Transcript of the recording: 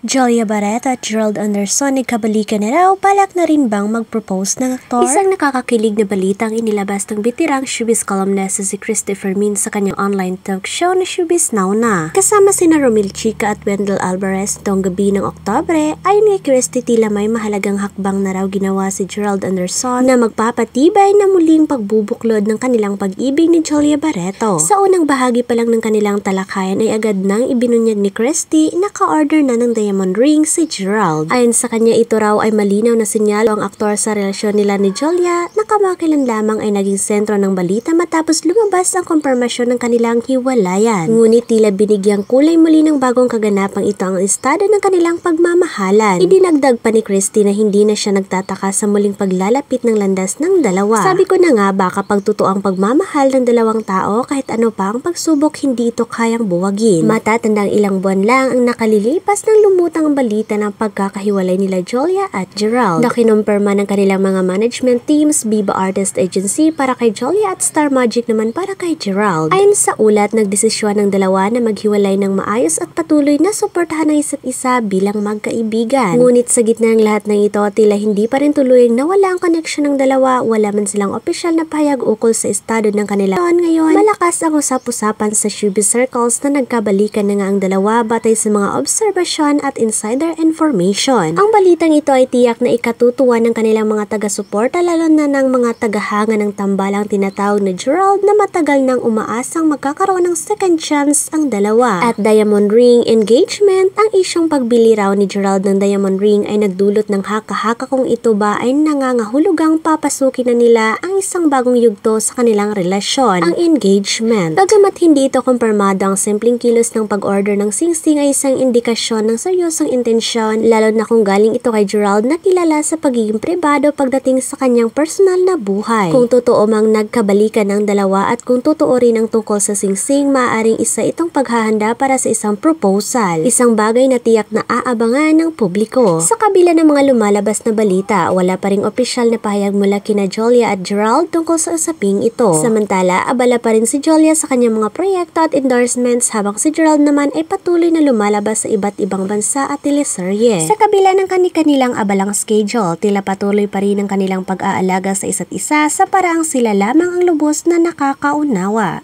Jolia Barreta at Gerald Anderson nagkabalikan na raw, balak na rin bang mag-propose ng aktor? Isang nakakakilig na balitang inilabas ng bitirang showbiz columnist si Christopher Min sa kanyang online talk show na Showbiz Now Na. Kasama sina Romil Chica at Wendell Alvarez noong gabi ng Oktubre, ayon kay Christy tila may mahalagang hakbang na raw ginawa si Gerald Anderson na magpapatibay na muling pagbubuklod ng kanilang pag-ibig ni Jolia Barreta. Sa unang bahagi pa lang ng kanilang talakayan ay agad nang ibinunyag ni Christy na ka-order na ng diamond ring si Gerald. Ayon sa kanya, ito raw ay malinaw na senyalo ang aktor sa relasyon nila ni Jolia na kamakailan lamang ay naging sentro ng balita matapos lumabas ang konfirmasyon ng kanilang hiwalayan. Ngunit tila binigyang kulay muli ng bagong kaganapang ito ang estado ng kanilang pagmamahalan. Idinagdag pa ni Christy na hindi na siya nagtataka sa muling paglalapit ng landas ng dalawa. Sabi ko na nga ba kapag totoo ang pagmamahal ng dalawang tao, kahit ano pa ang pagsubok hindi ito kayang buwagin. Matatandang ilang buwan lang ang nakalilipas ng lumutang balita ng pagkakahiwalay nila Jolia at Gerald na kinumpirma ng kanilang mga management teams, Viva Artist Agency para kay Jolia at Star Magic naman para kay Gerald. Ayon sa ulat, nagdesisyon ng dalawa na maghiwalay ng maayos at patuloy na suportahan ng isa't isa bilang magkaibigan. Ngunit sa gitna ng lahat ng ito, tila hindi pa rin tuluyang nawala ang koneksyon ng dalawa, wala man silang opisyal na pahayag ukol sa estado ng kanila. Ngayon, malakas ang usap-usapan sa showbiz circles na nagkabalikan na nga ang dalawa batay sa mga obserbasyon at insider information. Ang balitang ito ay tiyak na ikatutuwa ng kanilang mga taga-suporta lalo na ng mga tagahanga ng tambalang tinatawag na Gerald na matagal nang umaasang magkakaroon ng second chance ang dalawa. At diamond ring engagement, ang isyong pagbili raw ni Gerald ng diamond ring ay nagdulot ng haka-haka kung ito ba ay nangangahulugang papasukin na nila ang isang bagong yugto sa kanilang relasyon, ang engagement. Bagamat hindi ito kumpirmado, ang simpleng kilos ng pag-order ng singsing ay isang indikasyon ng seryosong intensyon, lalo na kung galing ito kay Gerald na kilala sa pagiging pribado pagdating sa kanyang personal na buhay. Kung totoo mang nagkabalikan ng dalawa at kung totoo rin ang tungkol sa singsing, maaaring isa itong paghahanda para sa isang proposal. Isang bagay na tiyak na aabangan ng publiko. Sa kabila ng mga lumalabas na balita, wala pa ring opisyal na pahayag mula kina Jolia at Gerald tungkol sa usaping ito. Samantala, abala pa rin si Jolia sa kanyang mga proyekto at endorsements habang si Gerald naman ay patuloy na lumalabas sa iba't ibang bansa at teleserye. Sa kabila ng kanilang abalang schedule, tila patuloy pa rin ang kanilang pag-aalaga sa isa't isa sa paraang sila lamang ang lubos na nakakaunawa.